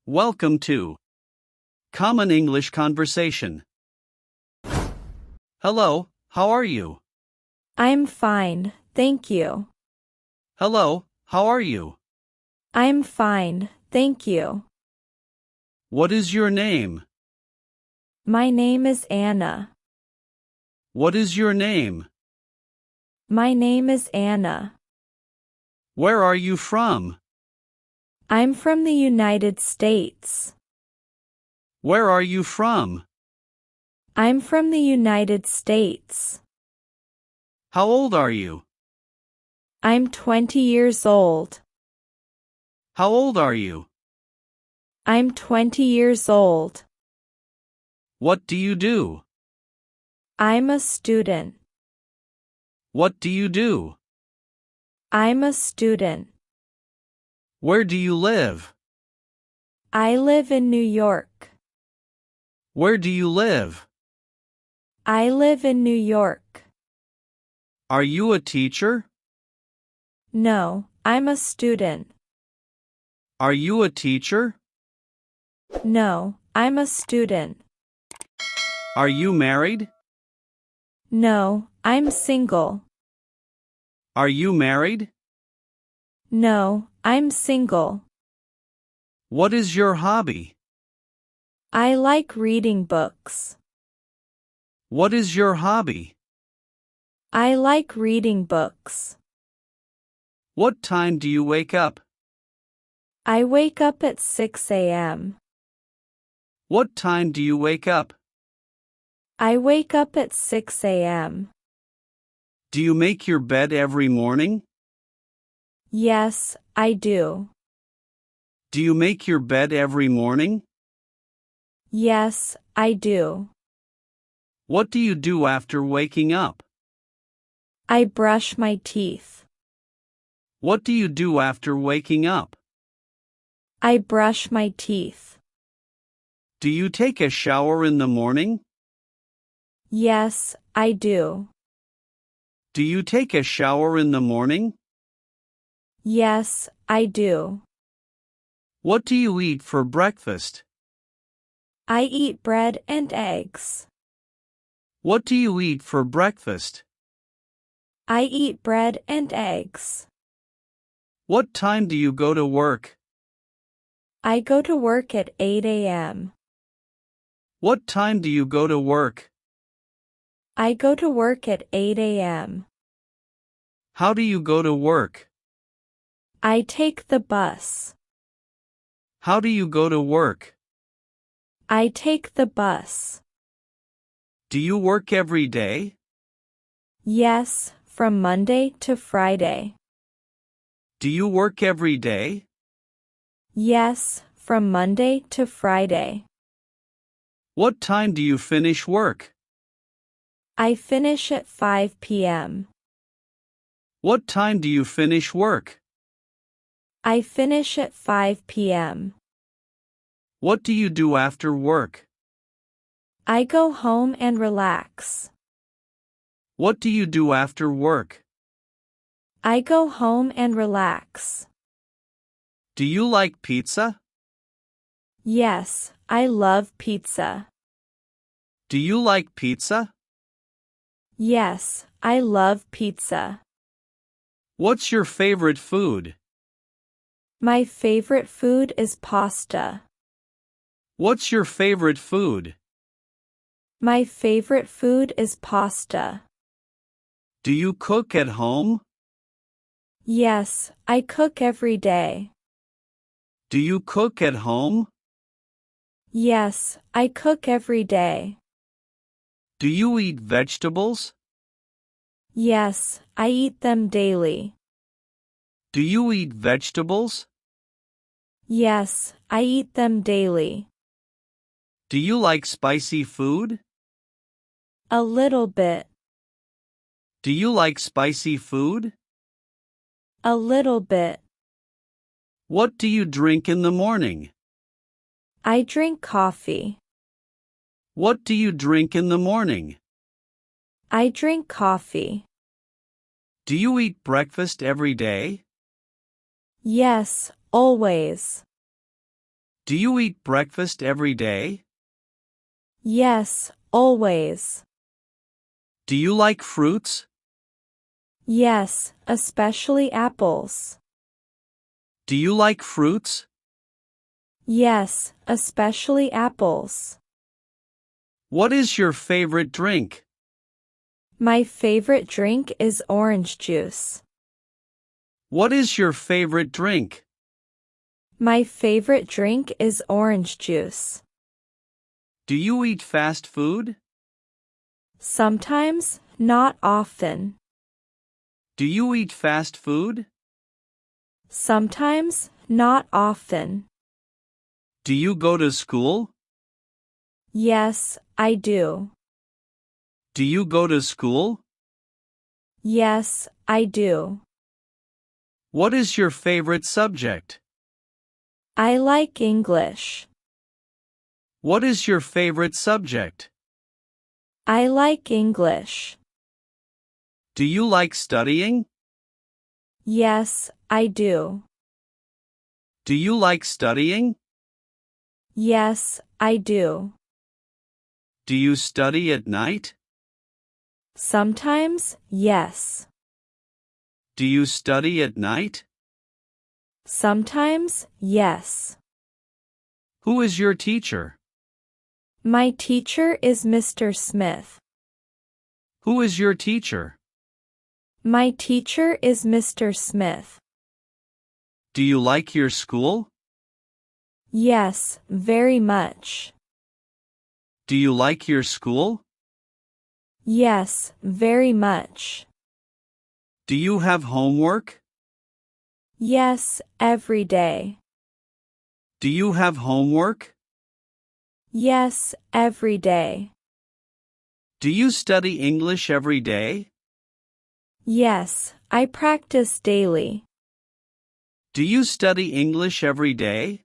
Welcome to Common English Conversation. Hello, how are you? I'm fine, thank you. Hello, how are you? I'm fine, thank you. What is your name? My name is Anna. What is your name? My name is Anna. Where are you from? I'm from the United States. Where are you from? I'm from the United States. How old are you? I'm 20 years old. How old are you? I'm 20 years old. What do you do? I'm a student. What do you do? I'm a student. Where do you live? I live in New York. Where do you live? I live in New York. Are you a teacher? No, I'm a student. Are you a teacher? No, I'm a student. Are you married? No, I'm single. Are you married? No, I'm single. What is your hobby? I like reading books. What is your hobby? I like reading books. What time do you wake up? I wake up at 6 a.m. What time do you wake up? I wake up at 6 a.m. Do you make your bed every morning? Yes, I do. Do you make your bed every morning? Yes, I do. What do you do after waking up? I brush my teeth. What do you do after waking up? I brush my teeth. Do you take a shower in the morning? Yes, I do. Do you take a shower in the morning? Yes, I do. What do you eat for breakfast? I eat bread and eggs. What do you eat for breakfast? I eat bread and eggs. What time do you go to work? I go to work at 8 a.m. What time do you go to work? I go to work at 8 a.m. How do you go to work? I take the bus. How do you go to work? I take the bus. Do you work every day? Yes, from Monday to Friday. Do you work every day? Yes, from Monday to Friday. What time do you finish work? I finish at 5 p.m. What time do you finish work? I finish at 5 p.m. What do you do after work? I go home and relax. What do you do after work? I go home and relax. Do you like pizza? Yes, I love pizza. Do you like pizza? Yes, I love pizza. What's your favorite food? My favorite food is pasta. What's your favorite food? My favorite food is pasta. Do you cook at home? Yes, I cook every day. Do you cook at home? Yes, I cook every day. Do you eat vegetables? Yes, I eat them daily. Do you eat vegetables? Yes, I eat them daily. Do you like spicy food? A little bit. Do you like spicy food? A little bit. What do you drink in the morning? I drink coffee. What do you drink in the morning? I drink coffee. Do you eat breakfast every day? Yes, always. Do you eat breakfast every day? Yes, always. Do you like fruits? Yes, especially apples. Do you like fruits? Yes, especially apples. What is your favorite drink? My favorite drink is orange juice. What is your favorite drink? My favorite drink is orange juice. Do you eat fast food? Sometimes, not often. Do you eat fast food? Sometimes, not often. Do you go to school? Yes, I do. Do you go to school? Yes, I do. What is your favorite subject? I like English. What is your favorite subject? I like English. Do you like studying? Yes, I do. Do you like studying? Yes, I do. Do you study at night? Sometimes, yes. Do you study at night? Sometimes, yes. Who is your teacher? My teacher is Mr. Smith. Who is your teacher? My teacher is Mr. Smith. Do you like your school? Yes, very much. Do you like your school? Yes, very much. Do you have homework? Yes, every day. Do you have homework? Yes, every day. Do you study English every day? Yes, I practice daily. Do you study English every day?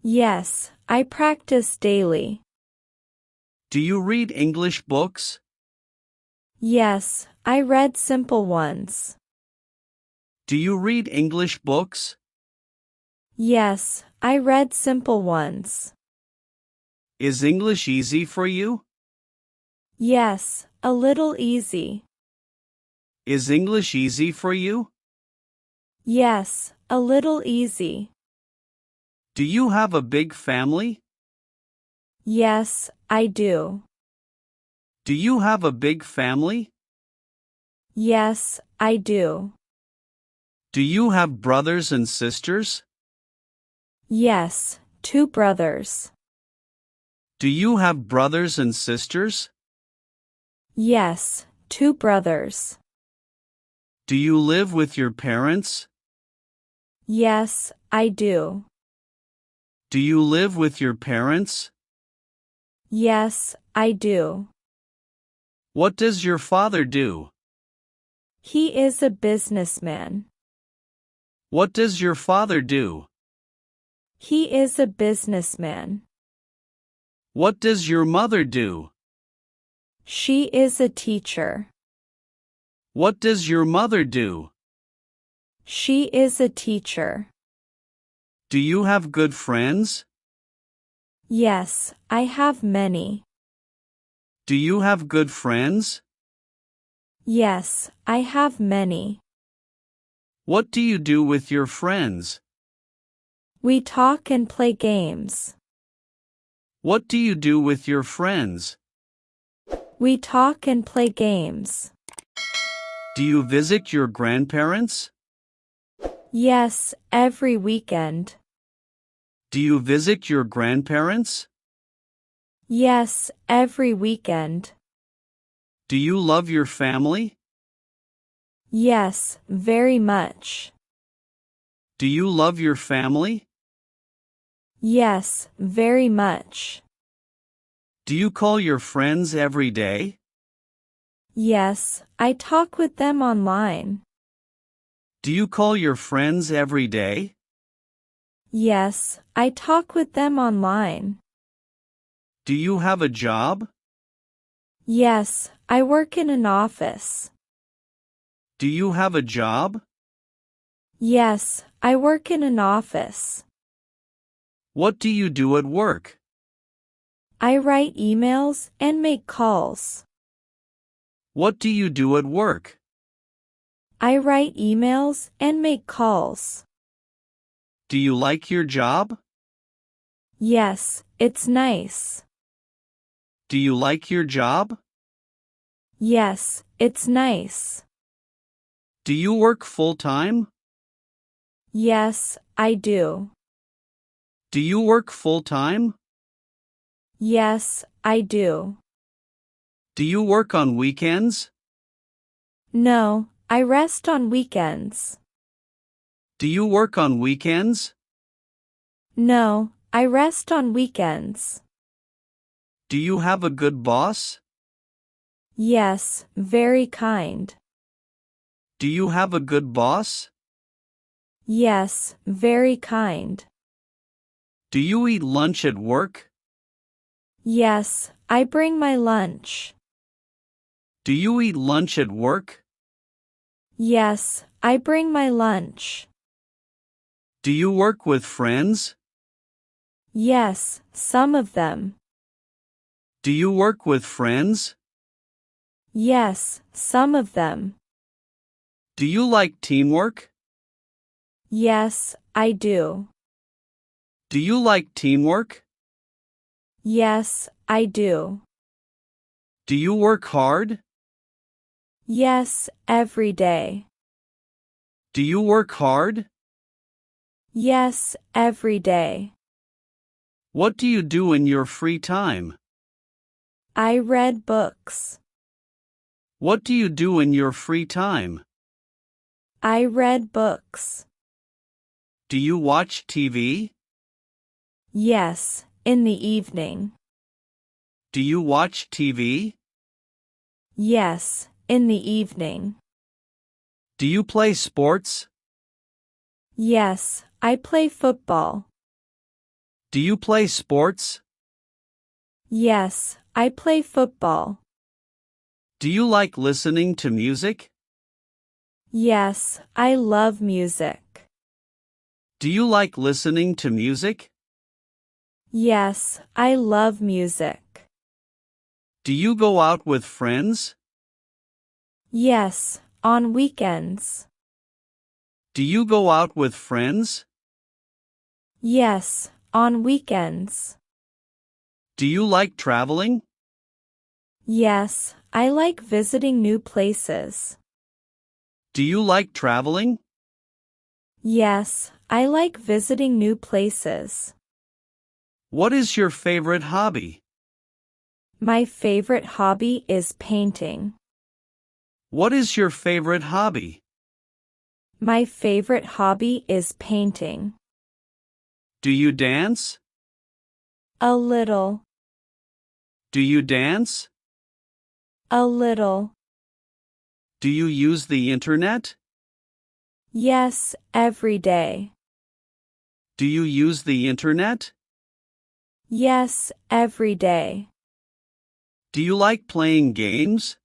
Yes, I practice daily. Do you read English books? Yes, I read simple ones. Do you read English books? Yes, I read simple ones. Is English easy for you? Yes, a little easy. Is English easy for you? Yes, a little easy. Do you have a big family? Yes, I do. Do you have a big family? Yes, I do. Do you have brothers and sisters? Yes, 2 brothers. Do you have brothers and sisters? Yes, 2 brothers. Do you live with your parents? Yes, I do. Do you live with your parents? Yes, I do. What does your father do? He is a businessman. What does your father do? He is a businessman. What does your mother do? She is a teacher. What does your mother do? She is a teacher. Do you have good friends? Yes, I have many. Do you have good friends? Yes, I have many. What do you do with your friends? We talk and play games. What do you do with your friends? We talk and play games. Do you visit your grandparents? Yes, every weekend. Do you visit your grandparents? Yes, every weekend. Do you love your family? Yes, very much. Do you love your family? Yes, very much. Do you call your friends every day? Yes, I talk with them online. Do you call your friends every day? Yes, I talk with them online. Do you have a job? Yes, I work in an office. Do you have a job? Yes, I work in an office. What do you do at work? I write emails and make calls. What do you do at work? I write emails and make calls. Do you like your job? Yes, it's nice. Do you like your job? Yes, it's nice. Do you work full-time? Yes, I do. Do you work full-time? Yes, I do. Do you work on weekends? No, I rest on weekends. Do you work on weekends? No, I rest on weekends. Do you have a good boss? Yes, very kind. Do you have a good boss? Yes, very kind. Do you eat lunch at work? Yes, I bring my lunch. Do you eat lunch at work? Yes, I bring my lunch. Do you work with friends? Yes, some of them. Do you work with friends? Yes, some of them. Do you like teamwork? Yes, I do. Do you like teamwork? Yes, I do. Do you work hard? Yes, every day. Do you work hard? Yes, every day. What do you do in your free time? I read books. What do you do in your free time? I read books. Do you watch TV? Yes, in the evening. Do you watch TV? Yes, in the evening. Do you play sports? Yes, I play football. Do you play sports? Yes, I play football. Do you like listening to music? Yes, I love music. Do you like listening to music? Yes, I love music. Do you go out with friends? Yes, on weekends. Do you go out with friends? Yes, on weekends. Do you like traveling? Yes, I like visiting new places. Do you like traveling? Yes, I like visiting new places. What is your favorite hobby? My favorite hobby is painting. What is your favorite hobby? My favorite hobby is painting. Do you dance? A little. Do you dance? A little. Do you use the internet? Yes, every day. Do you use the internet? Yes, every day. Do you like playing games?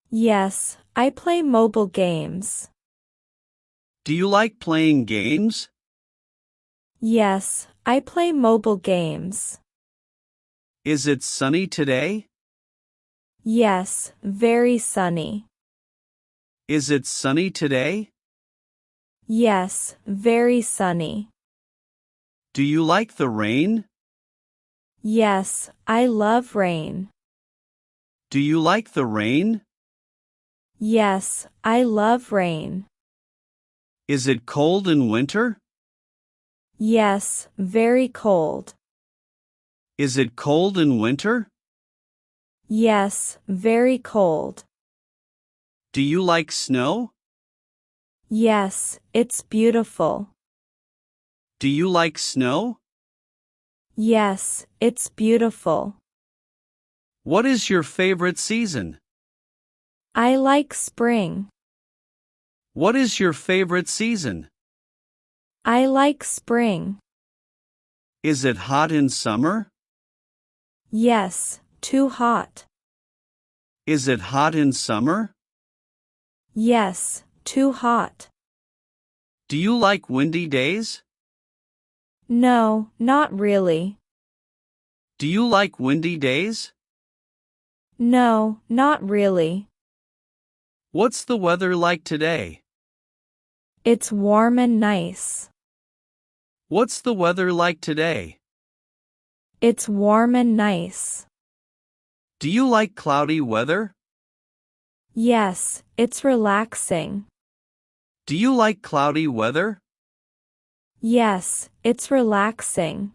Yes, I play mobile games. Do you like playing games? Yes, I play mobile games. Is it sunny today? Yes, very sunny. Is it sunny today? Yes, very sunny. Do you like the rain? Yes, I love rain. Do you like the rain? Yes, I love rain. Is it cold in winter? Yes, very cold. Is it cold in winter? Yes, very cold. Do you like snow? Yes, it's beautiful. Do you like snow? Yes, it's beautiful. What is your favorite season? I like spring. What is your favorite season? I like spring. Is it hot in summer? Yes, too hot. Is it hot in summer? Yes, too hot. Do you like windy days? No, not really. Do you like windy days? No, not really. What's the weather like today? It's warm and nice. What's the weather like today? It's warm and nice. Do you like cloudy weather? Yes, it's relaxing. Do you like cloudy weather? Yes, it's relaxing.